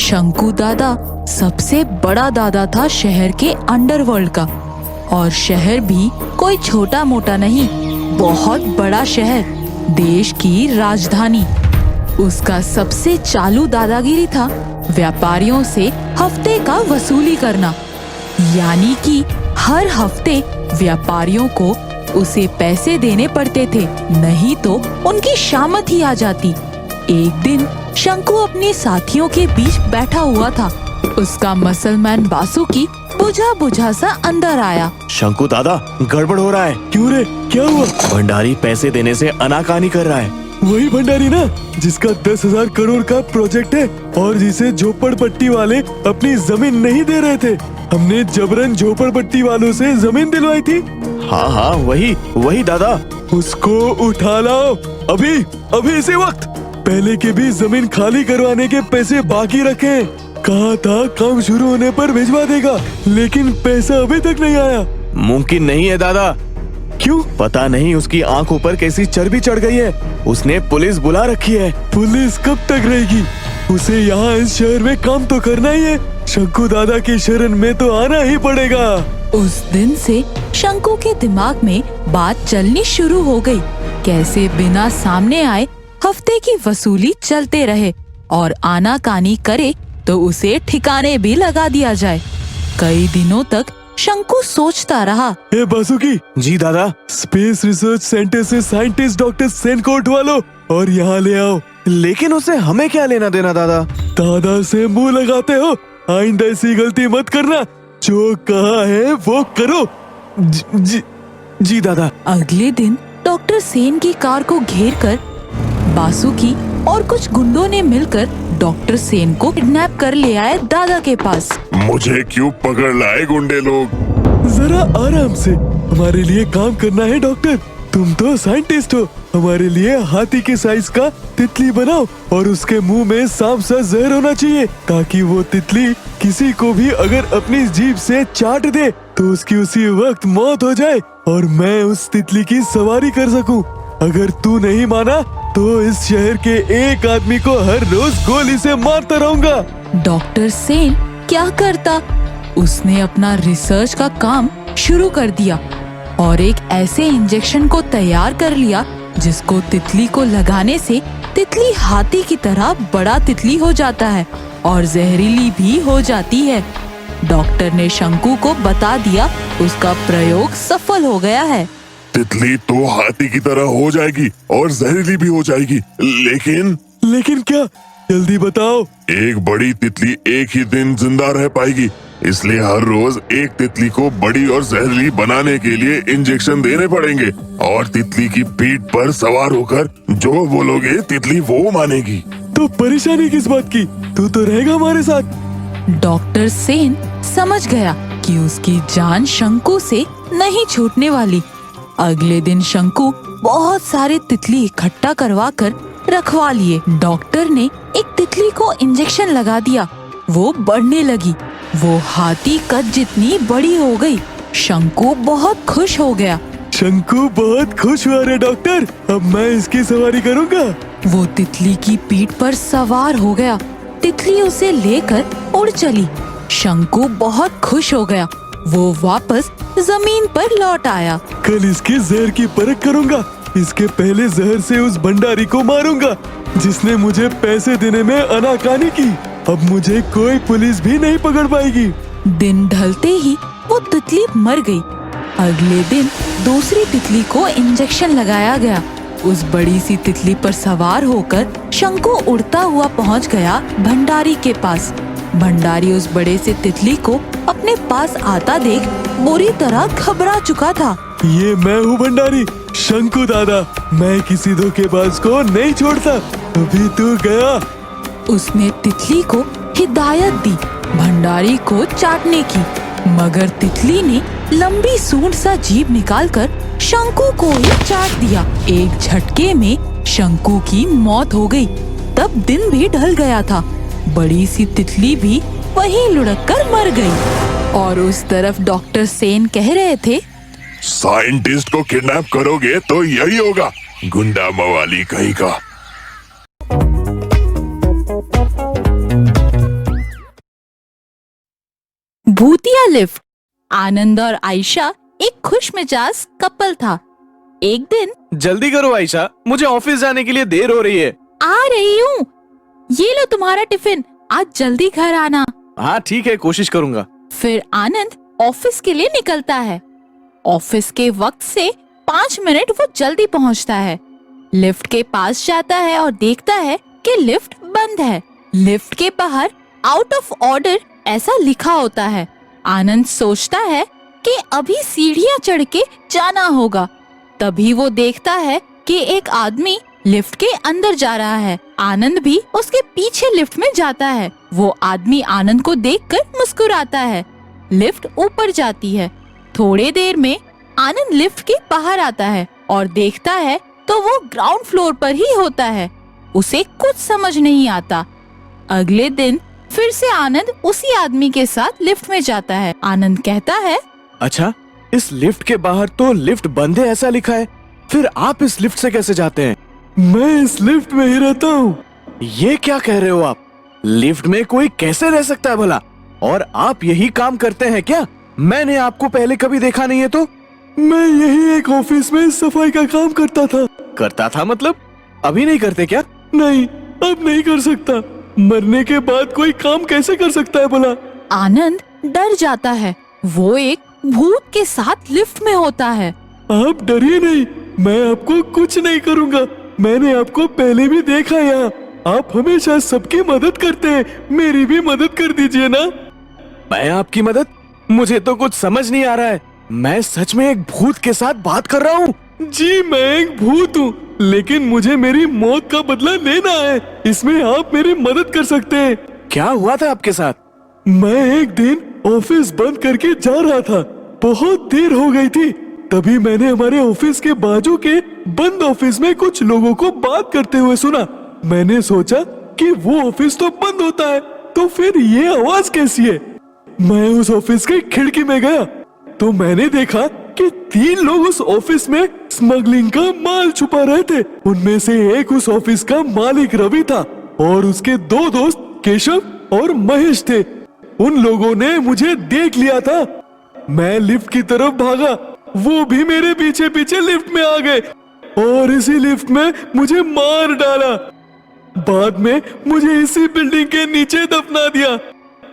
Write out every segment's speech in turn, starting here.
शंकु दादा सबसे बड़ा दादा था शहर के अंडरवर्ल्ड का। और शहर भी कोई छोटा मोटा नहीं, बहुत बड़ा शहर, देश की राजधानी। उसका सबसे चालू दादागिरी था व्यापारियों से हफ्ते का वसूली करना। यानी कि हर हफ्ते व्यापारियों को उसे पैसे देने पड़ते थे, नहीं तो उनकी शामत ही आ जाती। एक दिन शंकु अपने साथियों के बीच बैठा हुआ था। उसका मसलमैन बासुकी बुझा बुझा सा अंदर आया। शंकु दादा, गड़बड़ हो रहा है। क्यों रे, क्या हुआ? भंडारी पैसे देने से आनाकानी कर रहा है। वही भंडारी ना, जिसका 10,000 करोड़ का प्रोजेक्ट है और जिसे झोपड़पट्टी वाले अपनी जमीन नहीं दे रहे थे। हमने जबरन झोपड़पट्टी वालों से जमीन दिलवाई थी। हाँ हाँ, वही दादा। उसको उठा लाओ अभी इसी वक्त। पहले के भी जमीन खाली करवाने के पैसे बाकी रखे। कहा था काम शुरू होने पर भिजवा देगा, लेकिन पैसा अभी तक नहीं आया। मुमकिन नहीं है दादा। क्यों? पता नहीं उसकी आंखों पर कैसी चर्बी चढ़ गई है। उसने पुलिस बुला रखी है। पुलिस कब तक रहेगी? उसे यहाँ इस शहर में काम तो करना ही है। शंकु दादा की शरण में तो आना ही पड़ेगा। उस दिन से शंकु के दिमाग में बात चलनी शुरू हो गई। कैसे बिना सामने आए हफ्ते की वसूली चलते रहे और आनाकानी करे तो उसे ठिकाने भी लगा दिया जाए। कई दिनों तक शंकु सोचता रहा। ए बासुकी। जी दादा। स्पेस रिसर्च सेंटर से साइंटिस्ट डॉक्टर सेन को उठवा लो और यहाँ ले आओ। लेकिन उसे हमें क्या लेना देना दादा? दादा से मुंह लगाते हो, आइंदा ऐसी गलती मत करना। जो कहा है वो करो। जी दादा। अगले दिन डॉक्टर सेन की कार को घेरकर बासुकी और कुछ गुंडों ने मिलकर डॉक्टर सेन को किडनैप कर ले आए दादा के पास। मुझे क्यों पकड़ लाए गुंडे लोग? जरा आराम से, हमारे लिए काम करना है डॉक्टर। तुम तो साइंटिस्ट हो, हमारे लिए हाथी के साइज का तितली बनाओ और उसके मुंह में सांप सा जहर होना चाहिए, ताकि वो तितली किसी को भी अगर अपनी जीभ से चाट दे तो उसकी उसी वक्त मौत हो जाए और मैं उस तितली की सवारी कर सकूं। अगर तू नहीं माना तो इस शहर के एक आदमी को हर रोज गोली से मारता रहूंगा। डॉक्टर सेन क्या करता? उसने अपना रिसर्च का काम शुरू कर दिया और एक ऐसे इंजेक्शन को तैयार कर लिया जिसको तितली को लगाने से तितली हाथी की तरह बड़ा तितली हो जाता है और जहरीली भी हो जाती है। डॉक्टर ने शंकु को बता दिया उसका प्रयोग सफल हो गया है। तितली तो हाथी की तरह हो जाएगी और जहरीली भी हो जाएगी, लेकिन क्या? जल्दी बताओ। एक बड़ी तितली एक ही दिन जिंदा रह पाएगी, इसलिए हर रोज एक तितली को बड़ी और जहरीली बनाने के लिए इंजेक्शन देने पड़ेंगे और तितली की पीठ पर सवार होकर जो बोलोगे तितली वो मानेगी। तो परेशानी किस बात की? तू तो रहेगा हमारे साथ। डॉक्टर सेन समझ गया कि उसकी जान शंकु से नहीं छूटने वाली। अगले दिन शंकु बहुत सारे तितली इकट्ठा करवा कर रखवा लिए। डॉक्टर ने एक तितली को इंजेक्शन लगा दिया। वो बढ़ने लगी, वो हाथी कद जितनी बड़ी हो गई। शंकु बहुत खुश हो गया। शंकु बहुत खुश हुआ रे डॉक्टर, अब मैं इसकी सवारी करूंगा। वो तितली की पीठ पर सवार हो गया। तितली उसे लेकर उड़ चली। शंकु बहुत खुश हो गया। वो वापस जमीन पर लौट आया। कल इसके जहर की परख करूंगा। इसके पहले जहर से उस भंडारी को मारूंगा जिसने मुझे पैसे देने में आनाकानी की। अब मुझे कोई पुलिस भी नहीं पकड़ पाएगी। दिन ढलते ही वो तितली मर गई। अगले दिन दूसरी तितली को इंजेक्शन लगाया गया। उस बड़ी सी तितली पर सवार होकर शंकु उड़ता हुआ पहुंच गया भंडारी के पास। भंडारी उस बड़े से तितली को अपने पास आता देख बुरी तरह घबरा चुका था। ये मैं हूँ भंडारी, शंकु दादा। मैं किसी धोखेबाज को नहीं छोड़ता। अभी तू गया। उसने तितली को हिदायत दी भंडारी को चाटने की, मगर तितली ने लंबी सूंड सा जीभ निकालकर शंकु को ही चाट दिया। एक झटके में शंकु की मौत हो गई। तब दिन भी ढल गया था। बड़ी सी तितली भी वहीं लुढ़क कर मर गई। और उस तरफ डॉक्टर सेन कह रहे थे, साइंटिस्ट को किडनैप करोगे तो यही होगा, गुंडा मवाली कहीं का। भूतिया लिफ्ट। आनंद और आयशा एक खुशमिजाज कपल था। एक दिन जल्दी करो आयशा, मुझे ऑफिस जाने के लिए देर हो रही है। आ रही हूँ, ये लो तुम्हारा टिफिन, आज जल्दी घर आना। हाँ ठीक है, कोशिश करूंगा। फिर आनंद ऑफिस के लिए निकलता है। ऑफिस के वक्त से 5 मिनट वो जल्दी पहुंचता है। लिफ्ट के पास जाता है और देखता है कि लिफ्ट बंद है। लिफ्ट के बाहर आउट ऑफ ऑर्डर ऐसा लिखा होता है। आनंद सोचता है कि अभी सीढ़ियां चढ़ के जाना होगा। तभी वो देखता है कि एक आदमी लिफ्ट के अंदर जा रहा है। आनंद भी उसके पीछे लिफ्ट में जाता है। वो आदमी आनंद को देखकर मुस्कुराता है। लिफ्ट ऊपर जाती है। थोड़ी देर में आनंद लिफ्ट के बाहर आता है और देखता है तो वो ग्राउंड फ्लोर पर ही होता है। उसे कुछ समझ नहीं आता। अगले दिन फिर से आनंद उसी आदमी के साथ लिफ्ट में जाता है। आनंद कहता है, अच्छा, इस लिफ्ट के बाहर तो लिफ्ट बंद है ऐसा लिखा है, फिर आप इस लिफ्ट से कैसे जाते हैं? मैं इस लिफ्ट में ही रहता हूँ। ये क्या कह रहे हो आप? लिफ्ट में कोई कैसे रह सकता है भला? और आप यही काम करते हैं क्या? मैंने आपको पहले कभी देखा नहीं है। तो मैं यही एक ऑफिस में सफाई का काम करता था। करता था मतलब? अभी नहीं करते क्या? नहीं, अब नहीं कर सकता। मरने के बाद कोई काम कैसे कर सकता है भला? आनंद डर जाता है। वो एक भूत के साथ लिफ्ट में होता है। आप डरिए नहीं, मैं आपको कुछ नहीं करूँगा। मैंने आपको पहले भी देखा यहाँ। आप हमेशा सबकी मदद करते हैं, मेरी भी मदद कर दीजिए ना। मैं आपकी मदद? मुझे तो कुछ समझ नहीं आ रहा है। मैं सच में एक भूत के साथ बात कर रहा हूँ? जी मैं एक भूत हूँ, लेकिन मुझे मेरी मौत का बदला लेना है। इसमें आप मेरी मदद कर सकते हैं। क्या हुआ था आपके साथ? मैं एक दिन ऑफिस बंद करके जा रहा था। बहुत देर हो गई थी। तभी मैंने हमारे ऑफिस के बाजू के बंद ऑफिस में कुछ लोगों को बात करते हुए सुना। मैंने सोचा कि वो ऑफिस तो बंद होता है, तो फिर ये आवाज कैसी है? मैं उस ऑफिस के खिड़की में गया तो मैंने देखा कि 3 लोग उस ऑफिस में स्मगलिंग का माल छुपा रहे थे। उनमें से एक उस ऑफिस का मालिक रवि था और उसके 2 दोस्त केशव और महेश थे। उन लोगों ने मुझे देख लिया था। मैं लिफ्ट की तरफ भागा, वो भी मेरे पीछे पीछे लिफ्ट में आ गए और इसी लिफ्ट में मुझे मार डाला। बाद में मुझे इसी बिल्डिंग के नीचे दफना दिया।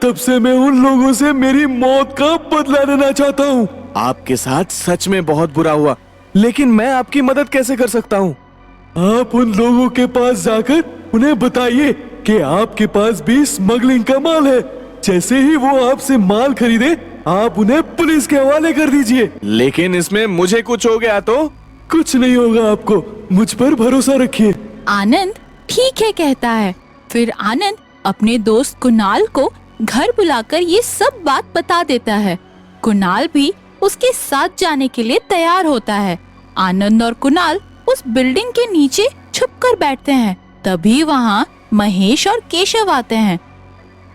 तब से मैं उन लोगों से मेरी मौत का बदला लेना चाहता हूँ। आपके साथ सच में बहुत बुरा हुआ, लेकिन मैं आपकी मदद कैसे कर सकता हूँ? आप उन लोगों के पास जाकर उन्हें बताइए कि आपके पास भी स्मगलिंग का माल है। जैसे ही वो आपसे माल खरीदे, आप उन्हें पुलिस के हवाले कर दीजिए। लेकिन इसमें मुझे कुछ हो गया तो? कुछ नहीं होगा आपको, मुझ पर भरोसा रखिए। आनंद ठीक है कहता है। फिर आनंद अपने दोस्त कुणाल को घर बुलाकर ये सब बात बता देता है। कुणाल भी उसके साथ जाने के लिए तैयार होता है। आनंद और कुणाल उस बिल्डिंग के नीचे छुपकर बैठते हैं। तभी वहाँ महेश और केशव आते हैं।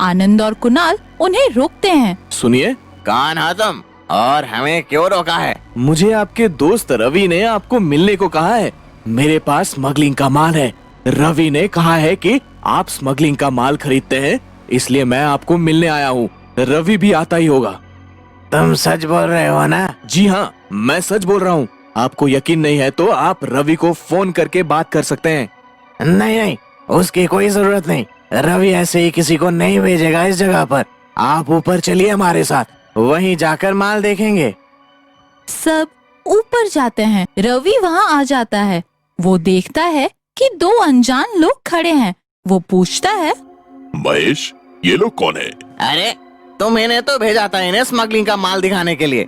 आनंद और कुणाल उन्हें रोकते हैं। सुनिए, कौन हो तुम और हमें क्यों रोका है? मुझे आपके दोस्त रवि ने आपको मिलने को कहा है। मेरे पास स्मगलिंग का माल है। रवि ने कहा है कि आप स्मगलिंग का माल खरीदते हैं, इसलिए मैं आपको मिलने आया हूँ। रवि भी आता ही होगा। तुम सच बोल रहे हो ना? जी हाँ, मैं सच बोल रहा हूँ। आपको यकीन नहीं है तो आप रवि को फोन करके बात कर सकते हैं। नहीं नहीं, उसकी कोई जरूरत नहीं। रवि ऐसे ही किसी को नहीं भेजेगा इस जगह पर। आप ऊपर चलिए हमारे साथ, वहीं जाकर माल देखेंगे। सब ऊपर जाते हैं। रवि वहाँ आ जाता है। वो देखता है कि 2 अनजान लोग खड़े हैं। वो पूछता है, महेश, ये लोग कौन है? अरे तुम्हें तो भेजा था इन्हें स्मगलिंग का माल दिखाने के लिए।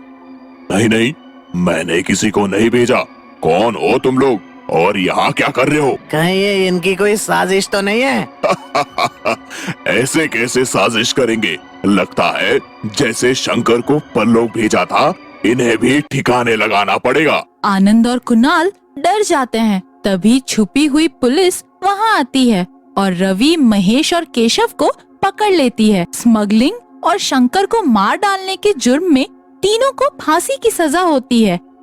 नहीं नहीं, मैंने किसी को नहीं भेजा। कौन हो तुम लोग और यहाँ क्या कर रहे हो? कहीं ये इनकी कोई साजिश तो नहीं है? ऐसे कैसे साजिश करेंगे? लगता है जैसे शंकर को परलोक भेजा था, इन्हें भी ठिकाने लगाना पड़ेगा। आनंद और कुणाल डर जाते हैं। तभी छुपी हुई पुलिस वहाँ आती है और रवि, महेश और केशव को पकड़ लेती है। स्मगलिंग और शंकर को मार डालने के जुर्म में तीनों को फांसी की सजा होती है।